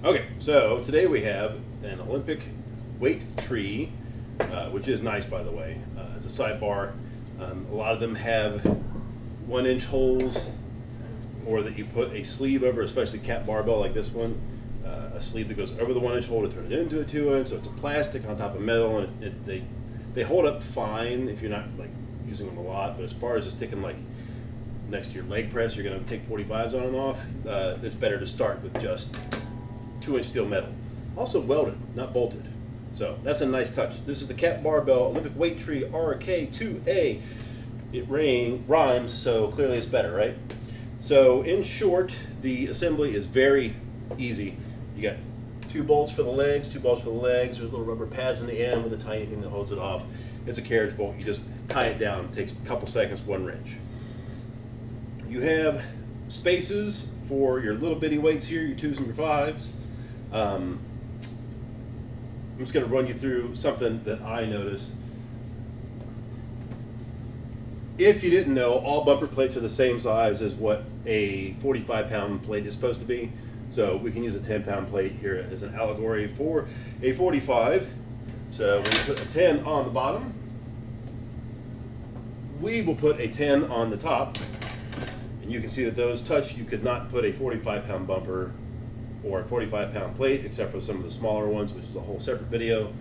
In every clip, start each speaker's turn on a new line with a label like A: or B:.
A: Okay, so today we have an Olympic weight tree, which is nice, by the way. As a sidebar, a lot of them have 1 inch holes, or that you put a sleeve over, especially cat barbell like this one, a sleeve that goes over the 1 inch hole to turn it into a 2 inch. So it's a plastic on top of metal, and they hold up fine if you're not like using them a lot. But as far as just sticking like next to your leg press, you're going to take 45s on and off. It's better to start with just 2 inch steel metal. Also welded, not bolted. So that's a nice touch. This is the Cat Barbell Olympic Weight Tree RK2A. It rhymes, so clearly it's better, right? So in short, the assembly is very easy. You got 2 bolts for the legs, 2 bolts for the legs. There's little rubber pads in the end with a tiny thing that holds it off. It's a carriage bolt. You just tie it down. It takes a couple seconds, 1 wrench. You have spaces for your little bitty weights here, your 2s and your 5s. I'm just going to run you through something that I noticed. If you didn't know, all bumper plates are the same size as what a 45-pound plate is supposed to be. So we can use a 10-pound plate here as an allegory for a 45. So when you put a 10 on the bottom, we will put a 10 on the top. And you can see that those touch. You could not put a 45-pound bumper or a 45-pound plate, except for some of the smaller ones, which is a whole separate video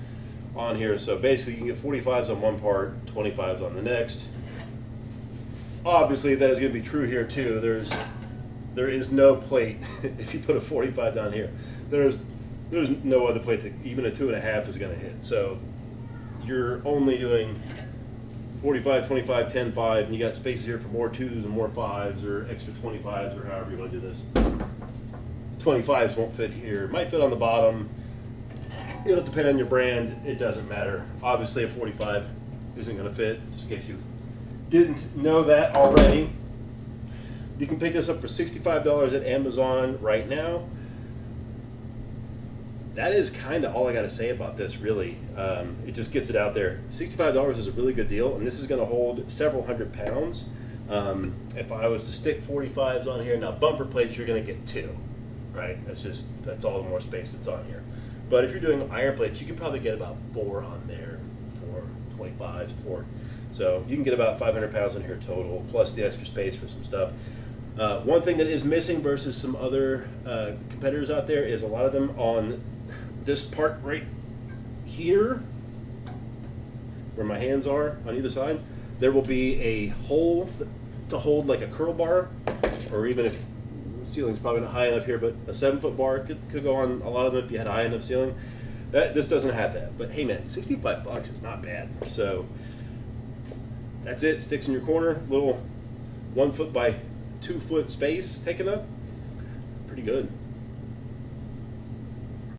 A: on here. So basically you can get 45s on one part, 25s on the next. Obviously that is going to be true here too. There is no plate if you put a 45 down here. There's no other plate that even a 2.5 is going to hit. So you're only doing 45, 25, 10, 5, and you got spaces here for more 2s and more 5s or extra 25s or however you want to do this. 25s won't fit here. Might fit on the bottom. It'll depend on your brand. It doesn't matter. Obviously a 45 isn't going to fit, just in case you didn't know that already. You can pick this up for $65 at Amazon right now. That is kind of all I got to say about this, really. It just gets it out there. $65 is a really good deal, and this is going to hold several hundred pounds. If I was to stick 45s on here, now bumper plates, you're going to get 2, right? That's all the more space that's on here. But if you're doing iron plates, you can probably get about 4 on there, 25s, 4. So you can get about 500 pounds in here total, plus the extra space for some stuff. One thing that is missing versus some other competitors out there is a lot of them on this part right here, where my hands are on either side, there will be a hole to hold like a curl bar, or even if the ceiling's probably not high enough here, but a 7-foot bar could go on a lot of them if you had a high enough ceiling. This doesn't have that, but hey man, $65 is not bad. So that's it. Sticks in your corner, little 1 foot by 2 foot space taken up. Pretty good.